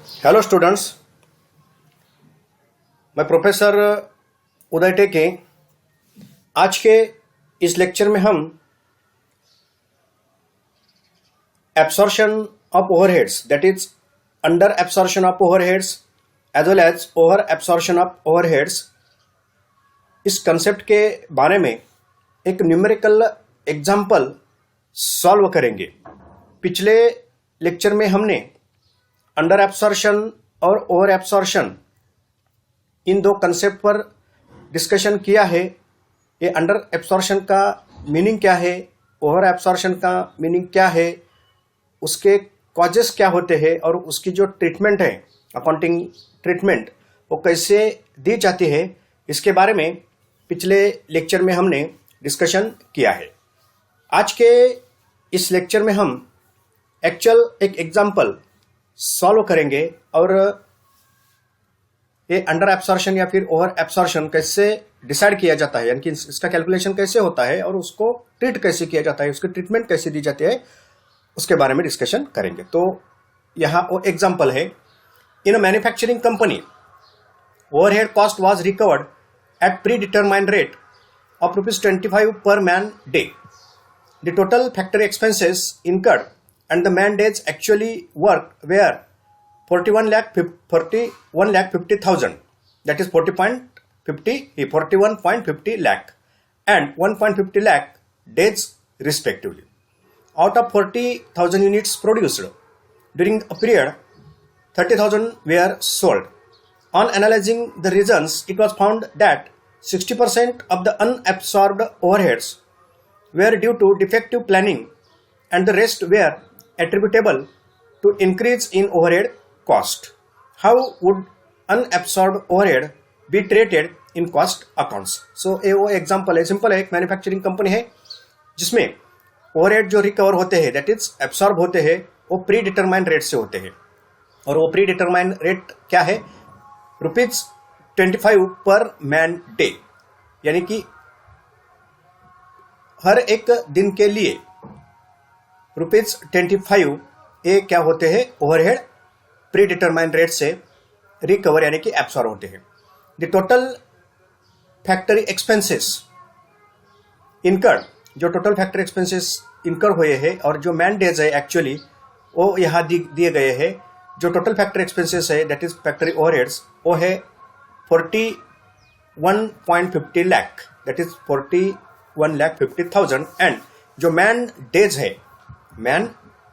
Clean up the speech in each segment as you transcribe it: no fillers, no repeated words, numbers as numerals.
Hello students, मैं professor Uday Teke. आज के इस लेक्चर में हम absorption of overheads, that is under absorption of overheads as well as over absorption of overheads, इस कंसेप्ट के बारे में एक न्यूमेरिकल एग्जाम्पल सॉल्व करेंगे। पिछले लेक्चर में हमने अंडर एब्सॉर्प्शन और ओवर एब्सॉर्प्शन इन दो कंसेप्ट पर डिस्कशन किया है। ये अंडर एब्सॉर्प्शन का मीनिंग क्या है, ओवर एब्सॉर्प्शन का मीनिंग क्या है, उसके कॉजेस क्या होते हैं और उसकी जो ट्रीटमेंट है, अकाउंटिंग ट्रीटमेंट, वो कैसे दी जाती है, इसके बारे में पिछले लेक्चर में हमने डिस्कशन किया है। आज के इस लेक्चर में हम एक्चुअल एक एग्जाम्पल सॉल्व करेंगे और ये अंडर एब्सॉर्प्शन या फिर ओवर एब्सॉर्प्शन कैसे डिसाइड किया जाता है, यानी कि इसका कैलकुलेशन कैसे होता है और उसको ट्रीट कैसे किया जाता है, उसकी ट्रीटमेंट कैसे दी जाती है, उसके बारे में डिस्कशन करेंगे। तो यहाँ वो एग्जाम्पल है, in a manufacturing company overhead cost was recovered at pre determined rate of ₹25 per man day. The total factory expenses incurred and the man days actually worked were 41,50,000, that is 41.50 lakh and 1.50 lakh days respectively. Out of 40,000 units produced during a period, 30,000 were sold. On analyzing the reasons, it was found that 60% of the unabsorbed overheads were due to defective planning and the rest were attributable to increase in overhead cost. How would unabsorbed overhead be treated in cost accounts? So ये वो example है, simple है। एक manufacturing company है जिसमें overhead जो recover होते हैं, दैट इज एब्सॉर्ब होते हैं, वो प्री डिटरमाइंड रेट से होते हैं। और वो प्री डिटरमाइंड रेट क्या है? ₹25 per man day, यानी कि हर एक दिन के लिए ₹25 ये क्या होते हैं? ओवरहेड प्री डिटरमाइंड रेट से रिकवर यानी कि एब्सॉर्ब होते हैं। The total factory expenses incurred, जो टोटल फैक्ट्री एक्सपेंसेस इनकर हुए हैं और जो मैन डेज है एक्चुअली वो यहाँ दिए गए हैं। जो टोटल फैक्ट्री एक्सपेंसेस है, दैट इज फैक्ट्री ओवरहेड्स, वो है 41.50 लाख, दैट इज 41,50,000। एंड जो मैन डेज है, मैन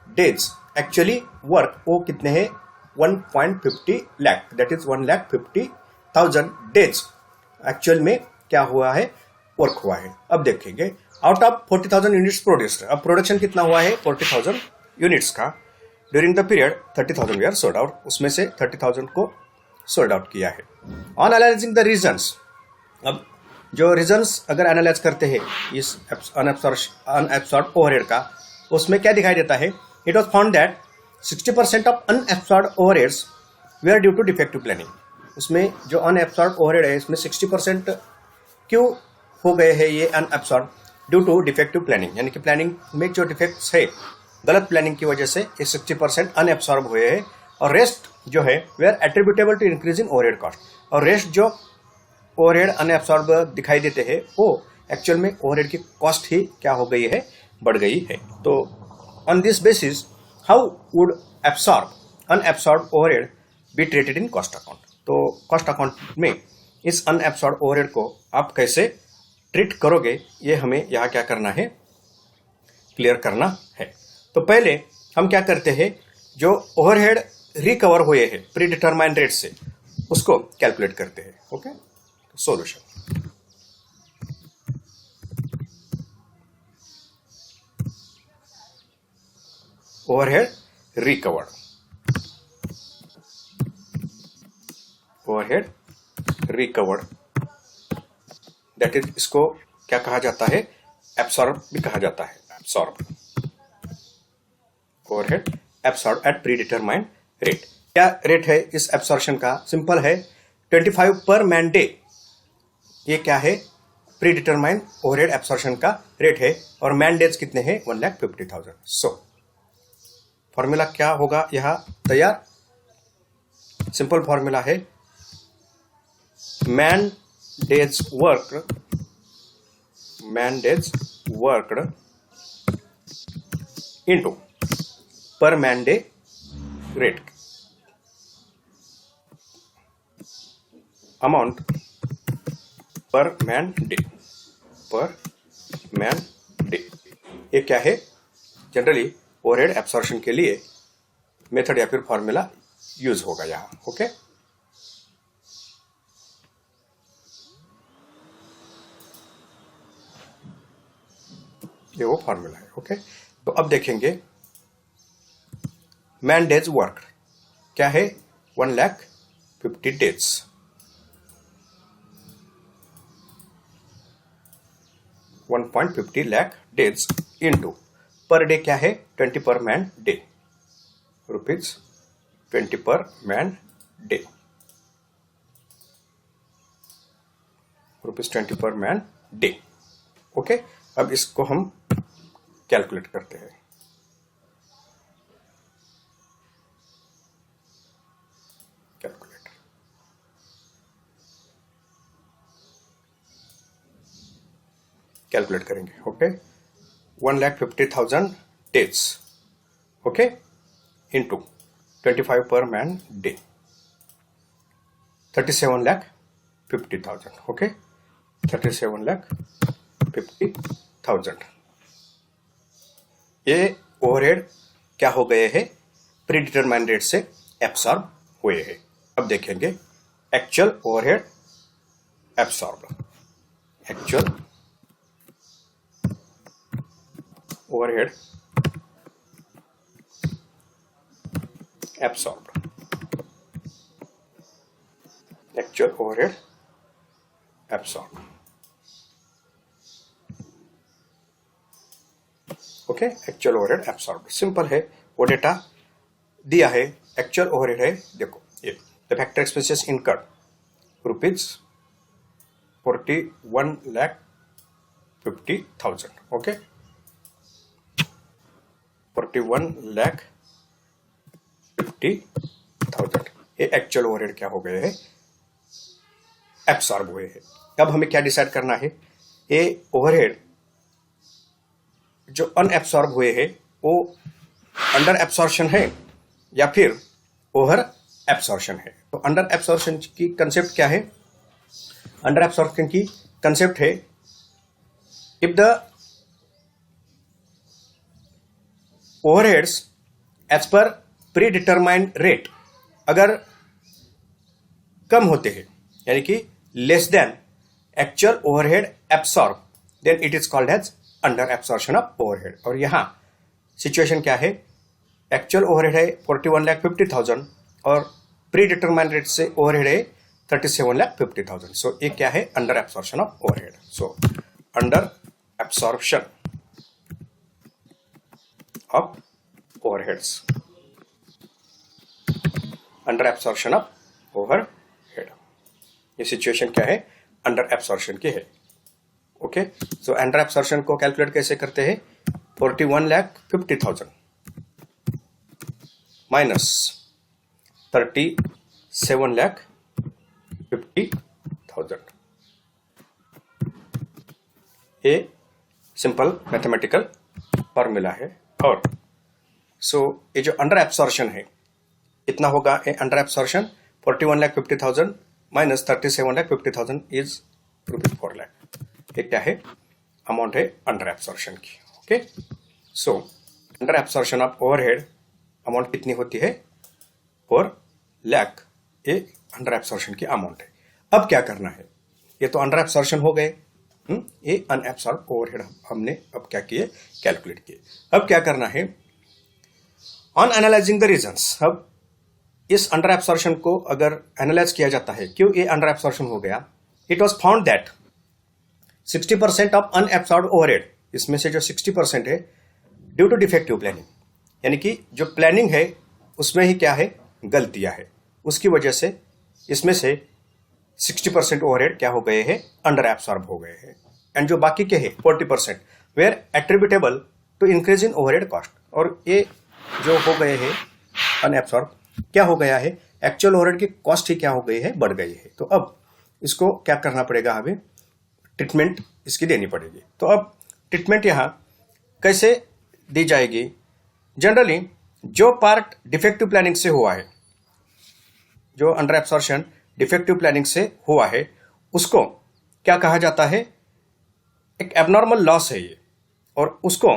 डेज एक्चुअली वर्क, वो कितने हैं? 1.50 lakh, that is 1,50,000 days actual में क्या हुआ है? वर्क हुआ है। अब देखेंगे आउट ऑफ 40,000 यूनिट्स प्रोड्यूस्ड, अब प्रोडक्शन कितना हुआ है? 40,000 यूनिट्स का। During the period 30,000 we are sold out, उसमें से 30,000 को सोल्ड आउट किया है। ऑन एनालाइजिंग द रीजंस, अब जो रीजंस अगर एनालाइज करते हैं इस अनएब्सॉर्ब्ड ओवरहेड का, उसमें क्या दिखाई देता है? It was found that 60% of unabsorbed overheads were due to defective planning. उसमें जो अनएब्सॉर्ब्ड ओवरहेड है, इसमें 60% क्यों हो गए हैं ये unabsorbed? Due to defective planning, यानी कि प्लानिंग में जो डिफेक्ट्स है, गलत प्लानिंग की वजह से ये 60% अनएब्सॉर्ब हुए हैं। और रेस्ट जो है were attributable to increase in overhead cost, और रेस्ट जो ओवरहेड अनएब्सॉर्ब दिखाई देते हैं वो एक्चुअल में ओवरहेड की कॉस्ट ही क्या हो गई है? बढ़ गई है। तो on this basis how would unabsorb overhead be treated in cost account? तो कॉस्ट अकाउंट में इस अनएब्सॉर्ब ओवरहेड को आप कैसे ट्रीट करोगे, ये हमें यहाँ क्या करना है? क्लियर करना है। तो पहले हम क्या करते हैं, जो ओवरहेड रिकवर हुए हैं प्री डिटरमाइंड रेट से, उसको कैलकुलेट करते हैं। Okay, solution. Overhead recovered, overhead recovered, that is, इसको क्या कहा जाता है? एब्सॉर्ब भी कहा जाता है। Absorb overhead absorb at pre determined rate. क्या रेट है इस एब्सॉर्प्शन का? सिंपल है, 25 पर मैन डे, ये क्या है? प्री डिटरमाइंड ओवरहेड एब्सॉर्प्शन का रेट है। और मैन डेज कितने हैं? 1,50,000। सो फॉर्मूला क्या होगा यहाँ तैयार? सिंपल फॉर्मूला है मैन डेज वर्कड इनटू पर मैन डे रेट, अमाउंट पर मैन डे। ये क्या है? जनरली ओवरहेड एब्सॉर्प्शन के लिए मेथड या फिर फॉर्मूला यूज होगा यहां। ओके, ये वो फॉर्मूला है। ओके, तो अब देखेंगे मैन डेज वर्क क्या है? 1,50,000 days. 1.50 lakh days into per day क्या है? 20 पर मैन डे, रुपीज 20 पर मैन डे, रुपीज 20 पर मैन डे। ओके, अब इसको हम कैलकुलेट करते हैं। कैलकुलेट करेंगे। ओके, 1,50,000 डेज, ओके, इनटू 25 पर मैन डे, 37,50,000। ओके, 37,50,000। ये ओवरहेड क्या हो गए हैं? प्री डिटरमाइंड रेट से एब्सॉर्ब हुए हैं। अब देखेंगे actual overhead absorb, actual overhead absorb, actual overhead absorb. Okay, actual overhead absorb simple है, वो डेटा दिया है। एक्चुअल ओवरहेड है, देखो ये the factor expenses incurred rupees 41,50,000। Okay, 41,50,000 ये एक्चुअल ओवरहेड क्या हो गए हैं? एब्सॉर्ब हुए हैं। अब हमें क्या डिसाइड करना है? ये ओवरहेड जो अनएब्सॉर्ब हुए हैं वो अंडर एब्सॉर्प्शन है या फिर ओवर एब्सॉर्प्शन है। तो अंडर एब्सॉर्प्शन की कंसेप्ट क्या है? अंडर एब्सॉर्प्शन की कंसेप्ट है if the overheads as per pre determined rate अगर कम होते हैं, यानी कि less than actual overhead absorb, then it is called as under absorption of overhead. और यहां सिचुएशन क्या है? एक्चुअल ओवरहेड है 41,50,000 और प्री डिटरमाइंड रेट से ओवरहेड है 37,50,000। सो ये क्या है? Under absorption of overhead. So under absorption of overheads, under absorption of overhead, ये सिचुएशन क्या है? अंडर एब्सॉर्प्शन की है। ओके, सो अंडर एब्सॉर्प्शन को कैलकुलेट कैसे करते हैं? 41,50,000 माइनस 37,50,000। ये सिंपल मैथमेटिकल फॉर्मूला है। और सो ये जो अंडर एब्सॉर्प्शन है कितना होगा? ये under absorption 41,50,000 minus 37,50,000 is rupees 4 lakh. ये क्या है? अमाउंट है अंडर एब्सॉर्प्शन की। Okay, so under absorption of overhead amount कितनी होती है? 4 लाख। ये अंडर एब्सॉर्प्शन की अमाउंट है। अब क्या करना है? ये तो अंडर एब्सॉर्प्शन हो गए, ये अनएब्सॉर्ब ओवरहेड हमने अब क्या किए? कैलकुलेट किए। अब क्या करना है? ऑन एनालाइजिंग द रीजंस, अब इस अंडर एब्सॉर्प्शन को अगर एनालाइज किया जाता है, क्यों ये अंडर एब्सॉर्प्शन हो गया? It was found that 60% of unabsorbed overhead, इसमें से जो 60% है ड्यू टू डिफेक्टिव प्लानिंग, यानी कि जो प्लानिंग है उसमें ही क्या है? गलतियां है, उसकी वजह से इसमें से 60% ओवरहेड क्या हो गए हैं? अंडर एब्सॉर्ब हो गए हैं। एंड जो बाकी के हैं 40% were attributable to increase in overhead cost, और ये जो हो गए हैं अनएब्सॉर्ब क्या हो गया है, एक्चुअल ओवरहेड की कॉस्ट ही क्या हो गई है, बढ़ गई है। तो अब इसको क्या करना पड़ेगा, हमें ट्रीटमेंट इसकी देनी पड़ेगी। तो अब ट्रीटमेंट यहाँ कैसे दी जाएगी? जनरली जो पार्ट डिफेक्टिव प्लानिंग से हुआ है, जो अंडर एब्सॉर्प्शन डिफेक्टिव प्लानिंग से हुआ है, उसको क्या कहा जाता है, एक एबनॉर्मल लॉस है ये, और उसको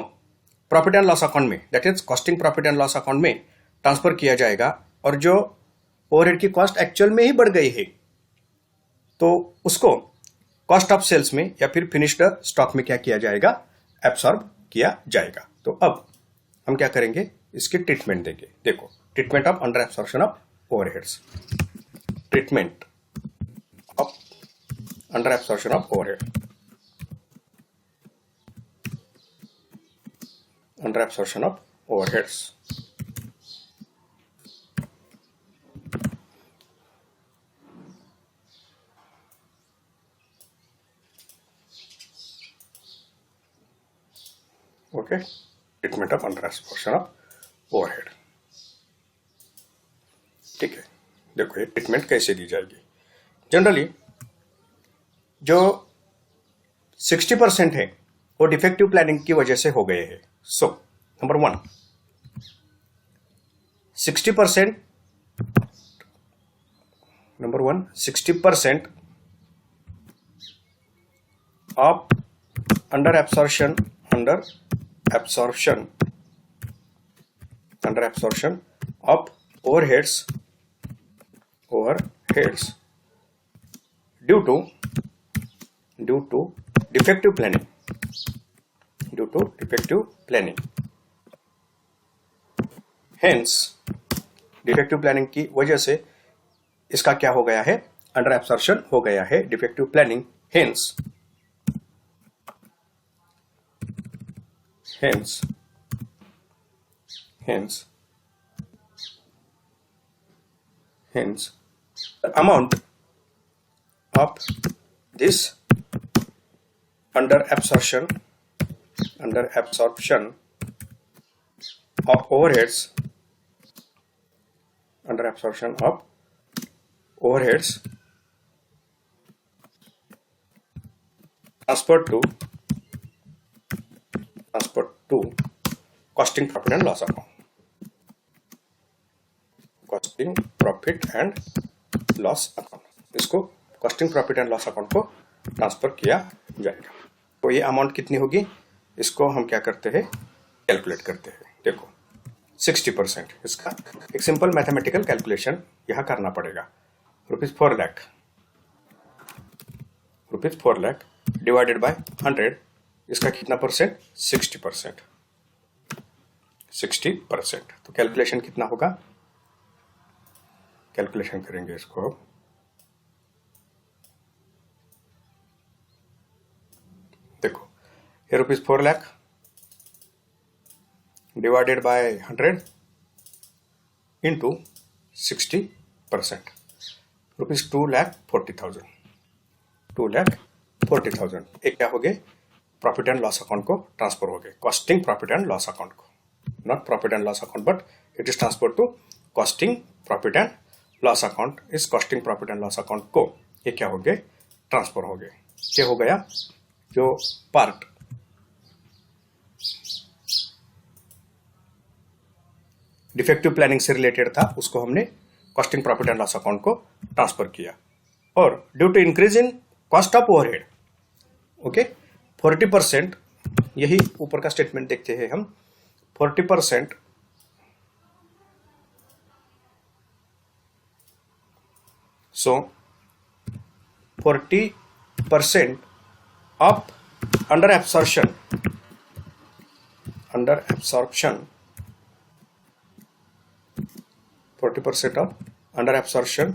प्रॉफिट एंड लॉस अकाउंट में, that is costing profit and loss account में ट्रांसफर किया जाएगा। और जो ओवरहेड की कॉस्ट एक्चुअल में ही बढ़ गई है, तो उसको कॉस्ट ऑफ सेल्स में या फिर फिनिश्ड स्टॉक में क्या किया जाएगा, एब्सॉर्ब किया जाएगा। तो अब हम क्या करेंगे, इसकी ट्रीटमेंट देंगे। देखो, treatment of under absorption of overheads, treatment of under absorption of overhead, under absorption of overheads. Okay, treatment of under absorption of overhead. ठीक है, देखो ये ट्रीटमेंट कैसे दी जाएगी। जनरली जो 60% है वो डिफेक्टिव प्लानिंग की वजह से हो गए हैं। So number 1, 60% of under absorption of overheads due to defective planning, Hence, defective planning की वजह से इसका क्या हो गया है, अंडर एब्सॉर्प्शन हो गया है, defective planning. Hence, the amount of this under absorption of overheads transferred to costing profit and loss account, इसको costing profit and loss account को ट्रांसफर किया जाएगा। तो ये अमाउंट कितनी होगी, इसको हम क्या करते हैं, कैलकुलेट करते हैं। देखो 60%, इसका एक सिंपल मैथमेटिकल कैलकुलेशन यहाँ करना पड़ेगा। ₹4 लाख डिवाइडेड बाय 100, इसका कितना परसेंट, 60%। तो कैलकुलेशन कितना होगा, कैलकुलेशन करेंगे इसको। देखो ये ₹4 लाख डिवाइडेड बाय 100 इंटू 60%, ₹2,40,000। एक क्या हो गए, प्रॉफिट एंड लॉस अकाउंट को ट्रांसफर हो गए, costing profit and loss account को, not profit and loss account but it is transfer to costing profit and loss account. इस costing profit and loss account को ये क्या हो गए, ट्रांसफर हो गए। ये हो गया जो पार्ट डिफेक्टिव प्लानिंग से रिलेटेड था, उसको हमने costing profit and loss account को ट्रांसफर किया। और due to increase in cost of overhead, okay, 40%, यही ऊपर का स्टेटमेंट देखते हैं हम, 40% so 40% of under absorption under absorption 40% of under absorption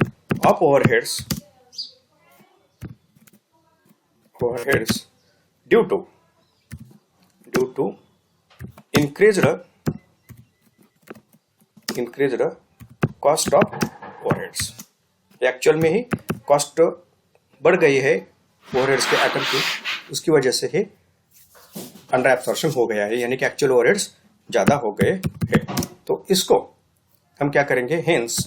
of overheads due to increased cost of overheads। Actual में ही कॉस्ट बढ़ गई है ओवरहेड्स के आइटम की, उसकी वजह से ही अंडर एब्सॉर्प्शन हो गया है, यानी कि एक्चुअल ओवरहेड्स ज्यादा हो गए हैं। तो इसको हम क्या करेंगे, hence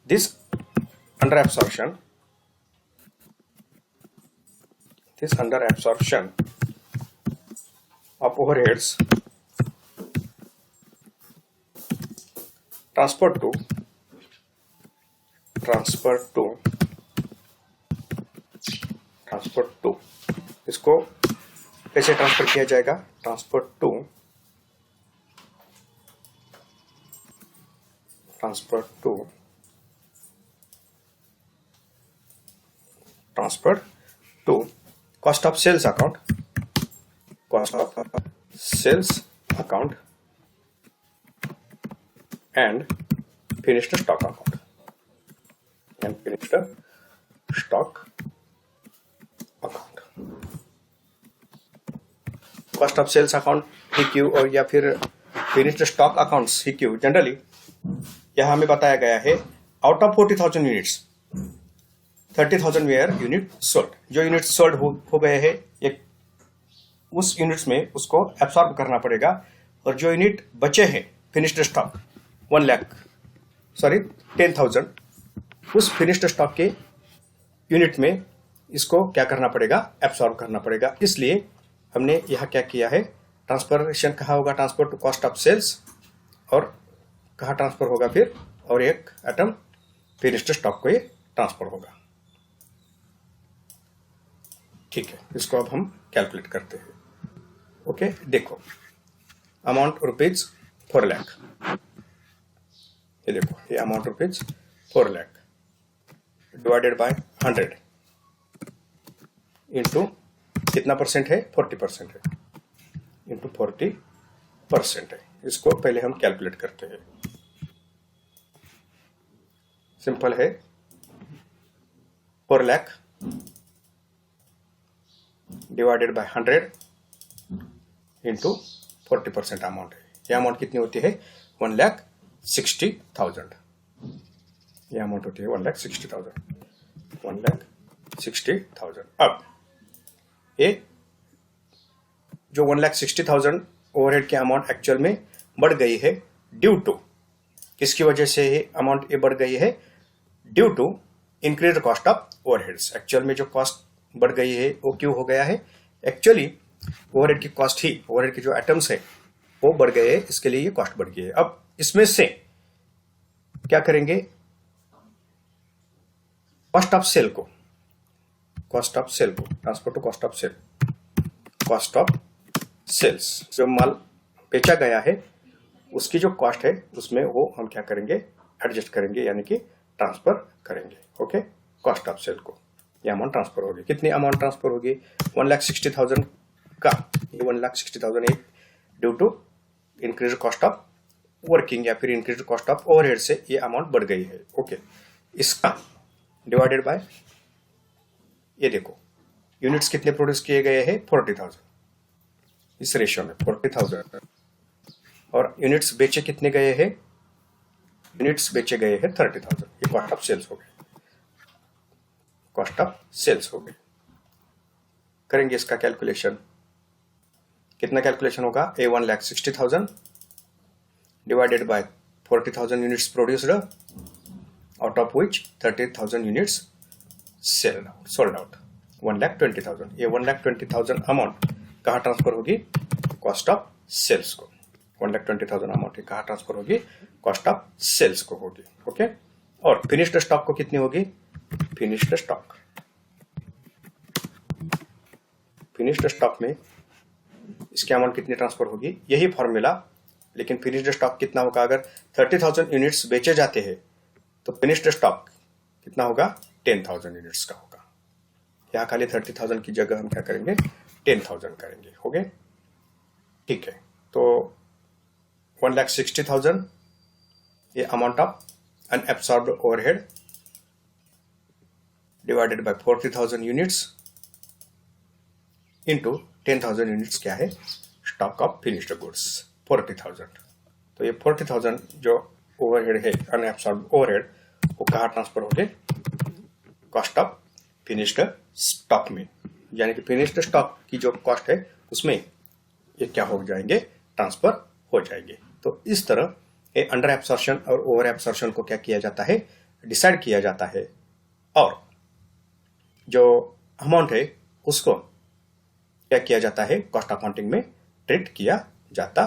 this under absorption of overheads transfer to इसको कैसे ट्रांसफर किया जाएगा, transfer to cost of sales account and finished stock account cost of sales account ही क्यू और या फिर फिनिश्ड स्टॉक अकाउंट्स ही क्यू। जनरली यह हमें बताया गया है out of 40,000 units 30,000 were unit sold. जो यूनिट सोल्ड हो गए हैं एक उस यूनिट्स में उसको एब्सॉर्ब करना पड़ेगा, और जो यूनिट बचे हैं फिनिश्ड स्टॉक 10,000 उस फिनिश्ड स्टॉक के यूनिट में इसको क्या करना पड़ेगा, एब्सॉर्ब करना पड़ेगा। इसलिए हमने यह क्या किया है, ट्रांसफरेशन कहा होगा transfer to cost of sales, और कहा ट्रांसफर होगा फिर, और एक आइटम फिनिश्ड स्टॉक को ये ट्रांसफर होगा। ठीक है, इसको अब हम कैलकुलेट करते हैं। ओके, देखो अमाउंट रुपीज 4 लाख, ये देखो ये amount rupees 4 lakh divided by 100 into कितना परसेंट है, 40% है, इंटू 40% है। इसको पहले हम कैलकुलेट करते हैं। सिंपल है, 4 lakh divided by 100 into 40% amount है। यह अमाउंट कितनी होती है, 1,60,000। यह अमाउंट होती है 1,60,000। अब ये जो 1,60,000 ओवरहेड की अमाउंट एक्चुअल में बढ़ गई है ड्यू टू, किसकी वजह से ये अमाउंट ये बढ़ गई है, due to increase cost of overheads. Actual में जो कॉस्ट बढ़ गई है वो क्यों हो गया है, एक्चुअली ओवरहेड की कॉस्ट ही, ओवरहेड के जो आइटम्स है वो बढ़ गए हैं, इसके लिए ये कॉस्ट बढ़ गई है। अब इसमें से क्या करेंगे, कॉस्ट ऑफ सेल को transfer to cost of sales, जो माल बेचा गया है उसकी जो कॉस्ट है उसमें वो हम क्या करेंगे, एडजस्ट करेंगे, यानी कि ट्रांसफर करेंगे। ओके, कॉस्ट ऑफ सेल को ये अमाउंट ट्रांसफर होगी। कितनी अमाउंट ट्रांसफर होगी, 1,60,000 का, ये 1,60,000 due to increase cost of working या फिर इंक्रीज कॉस्ट ऑफ ओवरहेड से ये अमाउंट बढ़ गई है। ओके, इसका डिवाइडेड बाय, ये देखो यूनिट्स कितने प्रोड्यूस किए गए हैं, 40,000, इस रेशियो में 40,000, और यूनिट्स बेचे कितने गए हैं, यूनिट्स बेचे गए हैं 30,000। ये कॉस्ट ऑफ सेल्स हो गए, करेंगे इसका कैलकुलेशन। कितना कैलकुलेशन होगा, ए 1,60,000 divided by 40,000 units produced, out of which 30,000 units sold out, 1,20,000। ये 1,20,000 अमाउंट कहाँ ट्रांसफर होगी, कॉस्ट ऑफ सेल्स को। 1,20,000 अमाउंट कहाँ ट्रांसफर होगी, कॉस्ट ऑफ सेल्स को होगी। ओके, और फिनिश्ड स्टॉक को कितनी होगी, फिनिश्ड स्टॉक में इसकी अमाउंट कितनी ट्रांसफर होगी, यही फॉर्मूला, लेकिन फिनिश्ड स्टॉक कितना होगा, अगर 30,000 यूनिट्स बेचे जाते हैं तो फिनिश्ड स्टॉक कितना होगा, 10,000 यूनिट्स का होगा। यहाँ खाली 30,000 की जगह हम क्या करेंगे, 10,000 करेंगे। हो गए, ठीक है। तो 1,60,000 ये amount of unabsorbed overhead divided by 40,000 units into 10,000 units क्या है, स्टॉक ऑफ फिनिश्ड गुड्स 40,000। तो ये 40,000 जो ओवरहेड है अनएब्सॉर्ब्ड ओवरहेड, वो कहाँ ट्रांसफर हो गए, कॉस्ट ऑफ फिनिश्ड स्टॉक में, यानी कि फिनिश्ड स्टॉक की जो कॉस्ट है उसमें ये क्या हो जाएंगे, ट्रांसफर हो जाएंगे। तो इस तरह ये अंडर एब्सॉर्प्शन और ओवर एब्सॉर्प्शन को क्या किया जाता है, डिसाइड किया जाता है, और जो अमाउंट है उसको क्या किया जाता है, कॉस्ट अकाउंटिंग में ट्रीट किया जाता